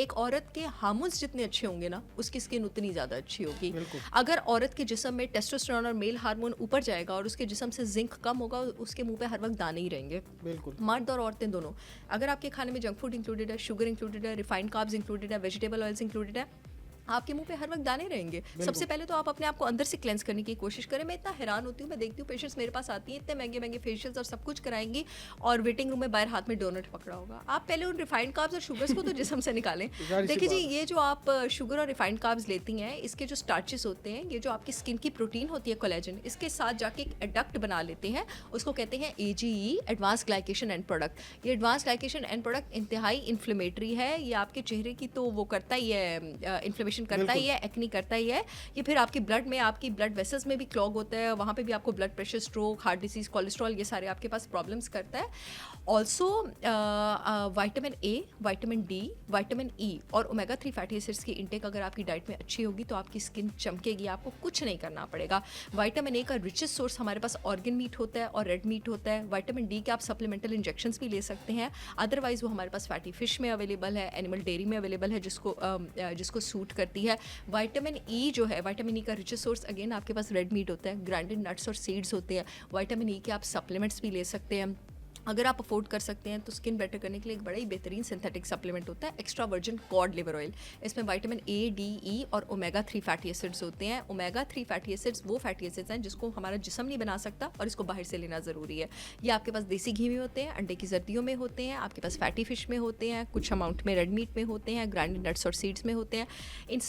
एक औरत के हार्मोन्स जितने अच्छे होंगे ना, उसकी स्किन उतनी ज़्यादा अच्छी होगी। अगर औरत के जिस्म में टेस्टोस्टेरोन और मेल हार्मोन ऊपर जाएगा और उसके जिस्म से जिंक कम होगा, उसके मुंह पे हर वक्त दाने ही रहेंगे। बिल्कुल। मर्द और औरतें दोनों। अगर आपके खाने में जंक फूड इंक्लूडेड है, शुगर इंक्लूडेड है, रिफाइंड कार्ब्स इंक्लूडेड है, वेजिटेबल ऑयल्स इंक्लूडेड है, आपके मुंह पे हर वक्त दाने रहेंगे। सबसे पहले तो आप अपने आप को अंदर से क्लेंस करने की कोशिश करें। मैं इतना हैरान होती हूँ, मैं देखती हूँ पेशेंट्स मेरे पास आती हैं, इतने महंगे महंगे फेशियल्स और सब कुछ कराएंगी और वेटिंग रूम में बाहर हाथ में डोनट पकड़ा होगा। आप पहले उन रिफाइंड कार्ब्स और शुगर्स को तो जिस्म से निकालें। देखिए जी, ये जो आप शुगर और रिफाइंड कार्ब्स लेती हैं, इसके जो स्टार्चेस होते हैं, ये जो आपकी स्किन की प्रोटीन होती है कोलेजन, इसके साथ जाके एक एडक्ट बना लेते हैं, उसको कहते हैं AGE, advance glycation end product. ये एडवांस ग्लाइकेशन एंड प्रोडक्ट इंतहाई इन्फ्लेमेटरी है। ये आपके चेहरे की तो वो करता ही है, इन्फ्लेमेशन करता ही है, नहीं करता ही है। ये फिर आपके ब्लड में, आपकी ब्लड वेसल्स में भी क्लॉग होता है, वहाँ पे भी आपको blood pressure, stroke, heart disease, cholesterol, ये सारे आपके पास प्रॉब्लम्स करता है। Also vitamin A, vitamin D, vitamin E और ओमेगा 3 फैटी एसिड्स की इंटेक अगर आपकी डाइट में अच्छी होगी तो आपकी स्किन चमकेगी, आपको कुछ नहीं करना पड़ेगा। विटामिन A का रिचेस्ट सोर्स हमारे पास ऑर्गन मीट होता है और रेड मीट होता है। विटामिन D के आप सप्लीमेंटल इंजेक्शंस भी ले सकते हैं, अदरवाइज वो हमारे पास फैटी फिश में अवेलेबल है, एनिमल डेयरी में अवेलेबल है, जिसको सूट करती है। विटामिन E जो है, विटामिन E का रिचेस्ट सोर्स अगेन आपके पास रेड मीट होता है, ग्राइंडेड नट्स और सीड्स होते हैं। विटामिन E के आप सप्लीमेंट्स भी ले सकते हैं। अगर आप अफोर्ड कर सकते हैं तो स्किन बेटर करने के लिए एक बड़ा ही बेहतरीन सिंथेटिक सप्लीमेंट होता है, extra virgin cod liver oil. इसमें विटामिन A, D, E और ओमेगा 3 फैटी एसिड्स होते हैं। ओमेगा 3 फैटी एसिड्स वो फैटी एसिड्स हैं जिसको हमारा जिस्म नहीं बना सकता और इसको बाहर से लेना ज़रूरी है। ये आपके पास देसी घी में होते हैं, अंडे की जर्दियों में होते हैं, आपके पास फैटी फिश में होते हैं, कुछ अमाउंट में रेड मीट में होते हैं, ग्राइंडेड नट्स और सीड्स में होते हैं। इन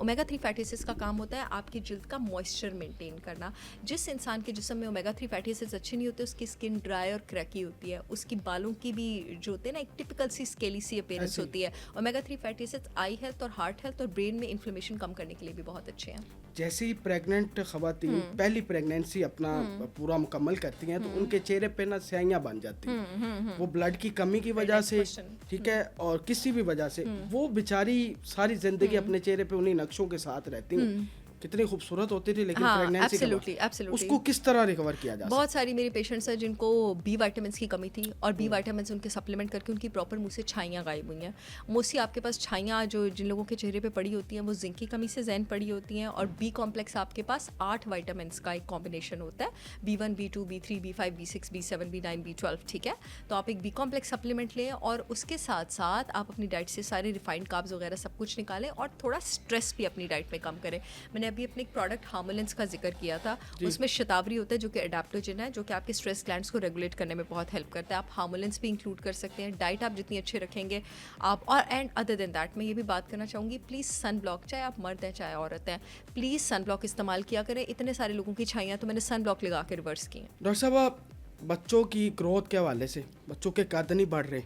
ओमेगा 3 फैटी एसिड्स का काम होता है आपकी जिल्द का मॉइस्चर मेंटेन करना। जिस इंसान के जिस्म में ओमेगा 3 फैटी एसिड्स अच्छे नहीं होते, उसकी स्किन ड्राई और क्रैकी होती है, उसकी बालों की भी जो होते हैं ना, एक टिपिकल सी स्केली सी अपीयरेंस होती है। ओमेगा 3 फैटी एसिड्स आई हेल्थ और हार्ट हेल्थ और ब्रेन में इन्फ्लेमेशन कम करने के लिए भी बहुत अच्छे हैं। जैसे ही प्रेग्नेंट खवातीन पहली प्रेगनेंसी अपना पूरा मुकम्मल करती हैं तो उनके चेहरे पे ना स्याहियां बन जाती हैं, वो ब्लड की कमी की वजह से, ठीक है, और किसी भी वजह से वो बेचारी सारी जिंदगी अपने चेहरे पे उन्हीं नक्शों के साथ रहती हैं। कितनी खूबसूरत होती थी, लेकिन प्रेगनेंसी के बाद उसको किस तरह रिकवर किया जा बहुत सारी मेरी पेशेंट्स हैं जिनको B विटामिन्स की कमी थी और B विटामिन्स उनके सप्लीमेंट करके उनकी प्रॉपर मुंह से छाइयाँ गायब हुई हैं। मोस्टली आपके पास छाइयाँ जो जिन लोगों के चेहरे पे पड़ी होती हैं वो जिंक की कमी से जैन पड़ी होती हैं। और B कॉम्प्लेक्स आपके पास 8 विटामिन्स का एक कॉम्बिनेशन होता है, B1, B2, B3, B5, B6, B7, B9, B12, ठीक है। तो आप एक B कॉम्प्लेक्स सप्लीमेंट लें और उसके साथ साथ आप अपनी डाइट से सारे रिफाइंड कार्ब्स वगैरह सब कुछ निकालें और थोड़ा स्ट्रेस भी अपनी डाइट में कम करें। मैंने अभी अपने एक प्रोडक्ट हार्मोलेंस का जिक्र किया था, उसमें शतावरी होता है जो कि एडाप्टोजन है, जो कि आपके स्ट्रेस ग्लैंड्स को रेगुलेट करने में बहुत हेल्प करता है। आप हार्मोलेंस भी इंक्लूड कर सकते हैं। डाइट आप जितनी अच्छी रखेंगे आप, और एंड अदर देन दैट मैं ये भी बात करना चाहूँगी, प्लीज़ सन ब्लॉक, चाहे आप मर्द हैं चाहे औरत हैं, प्लीज़ सन ब्लॉक इस्तेमाल किया करें। इतने सारे लोगों की छाइयाँ तो मैंने सन ब्लॉक लगा के रिवर्स की हैं। डॉक्टर साहब, बच्चों की ग्रोथ के हवाले से, बच्चों के कद नहीं बढ़ रहे,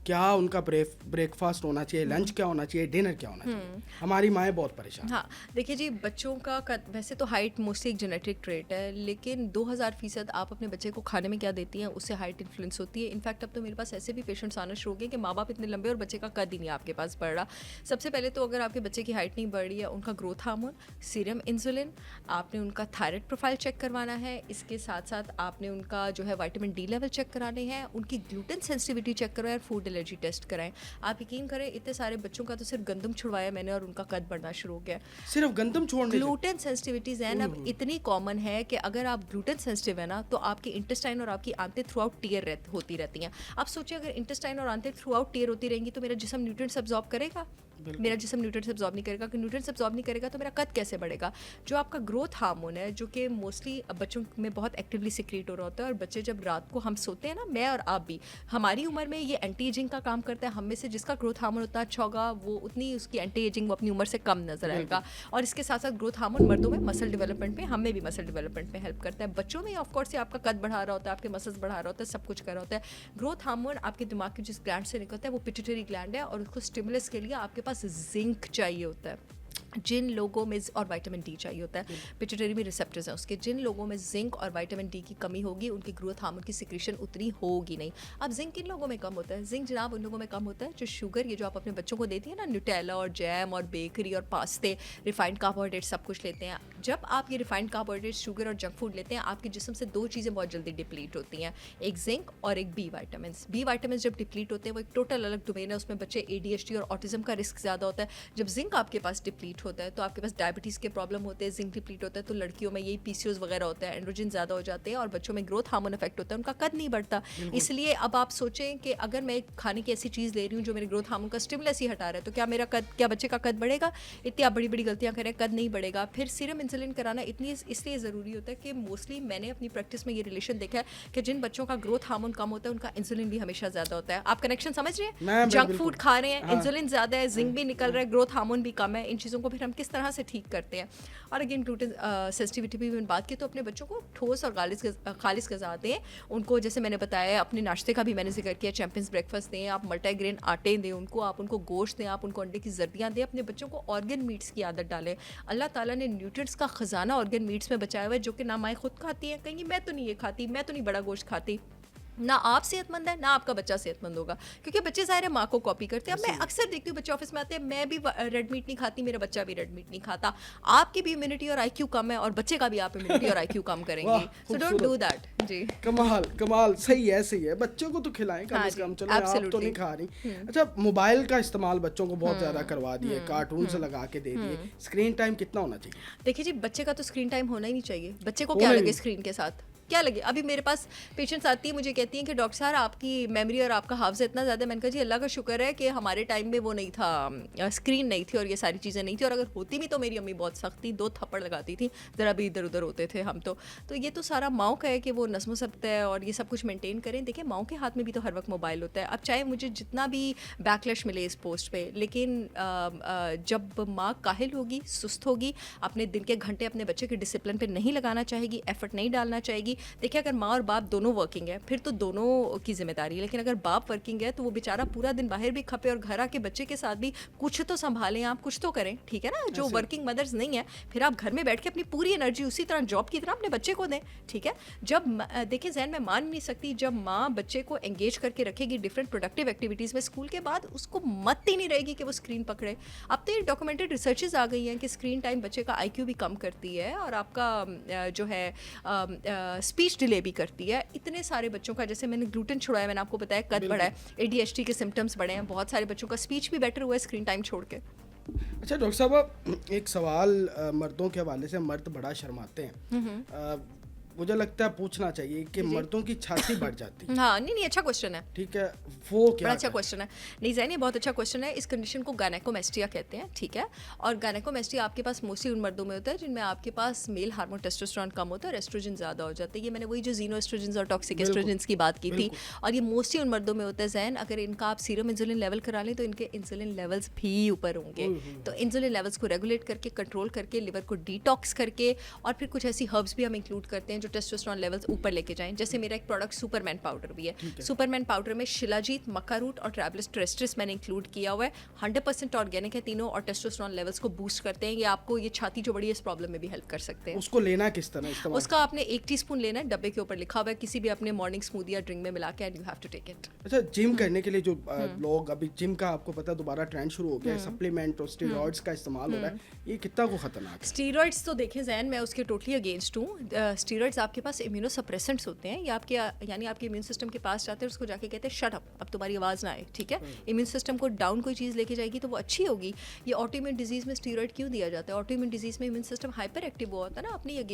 क्या उनका ब्रेकफास्ट होना चाहिए, लंच क्या होना चाहिए, डिनर क्या होना चाहिए? हमारी माएँ बहुत परेशान। हाँ, देखिए जी, बच्चों का कद, वैसे तो हाइट मोस्टली एक जेनेटिक ट्रेट है, लेकिन 2000% आप अपने बच्चे को खाने में क्या देती हैं उससे हाइट इन्फ्लुएंस होती है। इनफैक्ट अब तो मेरे पास ऐसे भी पेशेंट्स आना शुरू हो गए कि माँ बाप इतने लंबे और बच्चे का कद ही नहीं आपके पास बढ़ रहा। सबसे पहले तो अगर आपके बच्चे की हाइट नहीं बढ़ रही है, उनका ग्रोथ हार्मोन, सीरम इंसुलिन, आपने उनका थायराइड प्रोफाइल चेक करवाना है। इसके साथ साथ आपने उनका जो है विटामिन D लेवल चेक कराने हैं, उनकी ग्लूटेन सेंसिटिविटी चेक करवाएं, फूड एलर्जी टेस्ट कराएं। आप यकीन करें, इतने सारे बच्चों का तो सिर्फ गंदम छुड़वाया मैंने और उनका कद बढ़ना शुरू हो गया। सिर्फ गंदम छोड़ने? ग्लूटेन सेंसिटिविटीज हैं अब इतनी कॉमन है कि अगर आप ग्लूटेन सेंसिटिव है ना तो आपकी इंटेस्टाइन और आपकी आंतें थ्रू आउट टीयर होती रहती हैं। आप सोचिए, अगर इंटेस्टाइन और आंतें थ्रू आउट टीयर होती रहेंगी तो मेरा जिस्म न्यूट्रिएंट्स अब्सॉर्ब करेगा? मेरा जिस्म न्यूट्रिएंट्स अब्सॉर्ब नहीं करेगा। कि न्यूट्रिएंट्स अब्सॉर्ब नहीं करेगा तो मेरा कद कैसे बढ़ेगा? जो आपका ग्रोथ हार्मोन है, जो कि मोस्टली बच्चों में बहुत एक्टिवली सिक्रीट हो रहा होता है, और बच्चे जब रात को हम सोते हैं ना, मैं और आप भी, हमारी उम्र में ये एंटी एजिंग का काम करता है। हम में से जिसका ग्रोथ हार्मोन उतना अच्छा होगा वो उतनी उसकी एंटी एजिंग वो अपनी उम्र से कम नजर आएगा। और इसके साथ साथ ग्रोथ हार्मोन मर्दों में मसल डेवलपमेंट में, हमें भी मसल डेवलपमेंट में हेल्प करता है। बच्चों में ऑफकोर्स ये आपका कद बढ़ा रहा होता है, आपके मसल्स बढ़ा रहा होता है, सब कुछ कर रहा होता है। ग्रोथ हार्मोन आपके दिमाग के जिस ग्लैंड से निकलता है वो पिट्यूटरी ग्लैंड है और उसको स्टिमुलस के लिए आपके पास जिंक चाहिए होता है। जिन लोगों में और विटामिन डी चाहिए होता है, पिट्यूटरी में रिसेप्टर्स हैं उसके, जिन लोगों में जिंक और विटामिन डी की कमी होगी उनकी ग्रोथ हार्मोन की सिक्रीशन उतनी होगी नहीं। अब जिंक किन लोगों में कम होता है? जिंक जनाब उन लोगों में कम होता है जो शुगर, ये जो आप अपने बच्चों को देती है ना, न्यूटेला और जैम और बेकरी और पास्ते, रिफाइंड कार्बोहाइड्रेट सब कुछ लेते हैं। जब आप ये रिफाइंड कार्बोहाइड्रेट, शुगर और जंक फूड लेते हैं, आपके जिस्म से दो चीज़ें बहुत जल्दी डिप्लीट होती हैं, एक जिंक और एक बी विटामिन। बी विटामिन जब डिप्लीट होते हैं वो एक टोटल अलग डोमेन है, उसमें बच्चे ADHD और ऑटिज्म का रिस्क ज़्यादा होता है। जब जिंक आपके पास डिप्लीट होता है तो आपके पास डायबिटीज़ के प्रॉब्लम होते हैं, जिंक डिप्लीट होता है तो लड़कियों में यही PCOS वगैरह होता है, एंड्रोजन ज़्यादा हो जाते हैं और बच्चों में ग्रोथ हार्मोन इफेक्ट होता है, उनका कद नहीं बढ़ता। इसलिए अब आप सोचें कि अगर मैं खाने की ऐसी चीज़ ले रही हूँ जो मेरे ग्रोथ हार्मोन का स्टिमुलस ही हटा रहा है तो क्या मेरा कद, क्या बच्चे का कद बढ़ेगा? इतनी आप बड़ी बड़ी गलतियाँ करें, कद नहीं बढ़ेगा। फिर सीरम इंसुलिन कराना इतनी इसलिए ज़रूरी होता है कि मोस्टली मैंने अपनी प्रैक्टिस में ये रिलेशन देखा है कि जिन बच्चों का ग्रोथ हार्मोन कम होता है उनका इंसुलिन भी हमेशा ज़्यादा होता है। आप कनेक्शन समझ रहे हैं? जंक फूड खा रहे हैं, इंसुलिन ज़्यादा है, जिंक भी निकल रहा है, ग्रोथ हार्मोन भी कम है। इन चीज़ों को फिर हम किस तरह से ठीक करते हैं? और अगेन ग्लूटेन सेंसिटिविटी भी मैंने बात की, तो अपने बच्चों को ठोस और खालिस ग़िज़ा दें उनको। जैसे मैंने बताया अपने नाश्ते का भी मैंने जिक्र किया, चैंपियंस ब्रेकफास्ट दें, आप मल्टीग्रेन आटे दें उनको, आप उनको गोश्त दें, आप उनको अंडे की जर्दियाँ दें, अपने बच्चों को ऑर्गन मीट्स की आदत डालें। अल्लाह ताला ने न्यूट्रिएंट्स का ख़जाना ऑर्गन मीट्स में बचाया हुआ है जो कि ना माएँ खुद खाती हैं, कहेंगी मैं तो नहीं ये खाती, मैं तो नहीं बड़ा गोश्त खाती। ना आप सेहतमंद है ना आपका बच्चा सेहतमंद होगा, क्योंकि बच्चे ज़ाहिर है माँ को कॉपी करते हैं। अब मैं अक्सर देखती हूँ बच्चे ऑफिस में आते हैं, मैं भी रेड मीट नहीं खाती, मेरा बच्चा भी रेड मीट नहीं खाता। आपकी भी इम्यूनिटी और IQ कम है और बच्चे का भी आप इम्यूनिटी और IQ कम करेंगे, सो डोंट डू दैट। जी कमाल सही है, बच्चों को तो खिलाएं कम से कम। चलो आप तो नहीं खा रही। अच्छा, मोबाइल का इस्तेमाल बच्चों को बहुत ज़्यादा करवा दिए, कार्टून से लगा के दे दिए, स्क्रीन टाइम कितना होना चाहिए? देखिए जी, बच्चे का तो स्क्रीन टाइम होना ही नहीं चाहिए। बच्चे को क्या लगे स्क्रीन के साथ, क्या लगे? अभी मेरे पास पेशेंट्स आती है, मुझे कहती हैं कि डॉक्टर साहब आपकी मेमोरी और आपका हाफ्ज़ा इतना ज़्यादा। मैंने कहा जी अल्लाह का शुक्र है कि हमारे टाइम में वो नहीं था, स्क्रीन नहीं थी और ये सारी चीज़ें नहीं थी, और अगर होती भी तो मेरी अम्मी बहुत सख्त थी, 2 थप्पड़ लगाती थी, ज़रा भी इधर उधर होते थे हम तो ये तो सारा माओ का है कि वो नस्म सब्त है और ये सब कुछ मेंटेन करें। देखिए माओ के हाथ में भी तो हर वक्त मोबाइल होता है। अब चाहे मुझे जितना भी बैकलैश मिले इस पोस्ट पे, लेकिन जब माँ काहिल होगी, सुस्त होगी, अपने दिन के घंटे अपने बच्चे के डिसिप्लिन पे नहीं लगाना चाहेगी, एफर्ट नहीं डालना चाहेगी। देखिए अगर माँ और बाप दोनों वर्किंग है फिर तो दोनों की जिम्मेदारी है, लेकिन अगर बाप वर्किंग है तो वो बेचारा पूरा दिन बाहर भी खपे और घर आके बच्चे के साथ भी कुछ तो संभालें, आप कुछ तो करें, ठीक है ना? जो वर्किंग मदर्स नहीं है फिर आप घर में बैठ के अपनी पूरी एनर्जी उसी तरह जॉब की तरह अपने बच्चे को दें, ठीक है? जब देखिए जहन में मान नहीं सकती, जब माँ बच्चे को एंगेज करके रखेगी डिफरेंट प्रोडक्टिव एक्टिविटीज़ में स्कूल के बाद, उसको मत ही नहीं रहेगी कि वो स्क्रीन पकड़े। अब तो ये डॉक्यूमेंटेड रिसर्चेज आ गई हैं कि स्क्रीन टाइम बच्चे का IQ भी कम करती है और आपका जो है स्पीच डिले भी करती है। इतने सारे बच्चों का, जैसे मैंने ग्लूटेन छुड़ाया, मैंने आपको बताया कद बढ़ा है, ADHD के सिम्टम्स बढ़े हैं, बहुत सारे बच्चों का स्पीच भी बेटर हुआ है स्क्रीन टाइम छोड़ के। अच्छा डॉक्टर साहब, एक सवाल मर्दों के हवाले से, मर्द बड़ा शर्माते हैं, मुझे लगता है पूछना चाहिए कि मर्दों की छाती बढ़ जाती है। हाँ नहीं अच्छा क्वेश्चन है, ठीक है, वो क्या बड़ा अच्छा क्वेश्चन है। नहीं ज़ैनी बहुत अच्छा क्वेश्चन है। इस कंडीशन को गायनेकोमेस्टिया कहते हैं, ठीक है? और गायनेकोमेस्टिया आपके पास मोस्टली उन मर्दों में होता है जिनमें आपके पास मेल हार्मोन टेस्टोस्टेरोन कम होता है और एस्ट्रोजन ज़्यादा हो जाता है। ये मैंने वही जो जीनो एस्ट्रोजन और टॉक्सिक एस्ट्रोजन की बात की थी, और ये मोस्टली उन मर्दों में होता है। जैन अगर इनका आप सीरम इंसुलिन लेवल करा लें तो इनके इंसुलिन लेवल्स भी ऊपर होंगे, तो इंसुलिन लेवल्स को रेगुलेट करके, कंट्रोल करके, लिवर को डिटॉक्स करके, और फिर कुछ ऐसी हर्ब्स भी हम इंक्लूड करते हैं जो टेस्टोस्टेरोन लेवल्स ऊपर लेके जाएं। जैसे मेरा एक प्रोडक्ट सुपरमैन पाउडर भी है। सुपरमैन पाउडर में शिलाजीत, मक्का रूट और ट्रैवलिस टेरेस्ट्रिस मैंने इंक्लूड किया हुआ है। 100% ऑर्गेनिक है तीनों और टेस्टोस्टेरोन लेवल्स को बूस्ट करते हैं। ये आपको ये छाती जो बड़ी है इस प्रॉब्लम में भी हेल्प कर सकते हैं। उसको लेना किस तरह इस्तेमाल? उसका आपने 1 टीस्पून लेना है, डब्बे के ऊपर लिखा हुआ है, किसी भी अपने मॉर्निंग स्मूदी या ड्रिंक में मिला के, and you have to take it. अच्छा, जिम करने के लिए जो लोग, अभी जिम का आपको पता दोबारा ट्रेंड शुरू हो गया है, सप्लीमेंट और स्टेरॉइड्स का इस्तेमाल हो रहा है, ये कितना को खतरनाक है? स्टेरॉइड्स तो देखें जैन, मैं उसके टोटली अगेंस्ट हूँ। स्टेरॉइड्स आपके पास इम्यूनोसप्रेसेंट्स होते हैं, ये आपके यानी आपके इम्यून सिस्टम के पास जाते हैं, उसको जाके कहते हैं शट अप, अब तुम्हारी आवाज़ ना आए, ठीक है? इम्यून सिस्टम को डाउन कोई चीज़ लेके जाएगी तो वो अच्छी होगी। ये ऑटोइम्यून डिजीज़ में स्टेरॉइड क्यों दिया जाता है? ऑटोइम्यून डिजीज़ में इम्यून सिस्टम हाइपर एक्टिव हुआ होता है ना, अपनी अगेंस्ट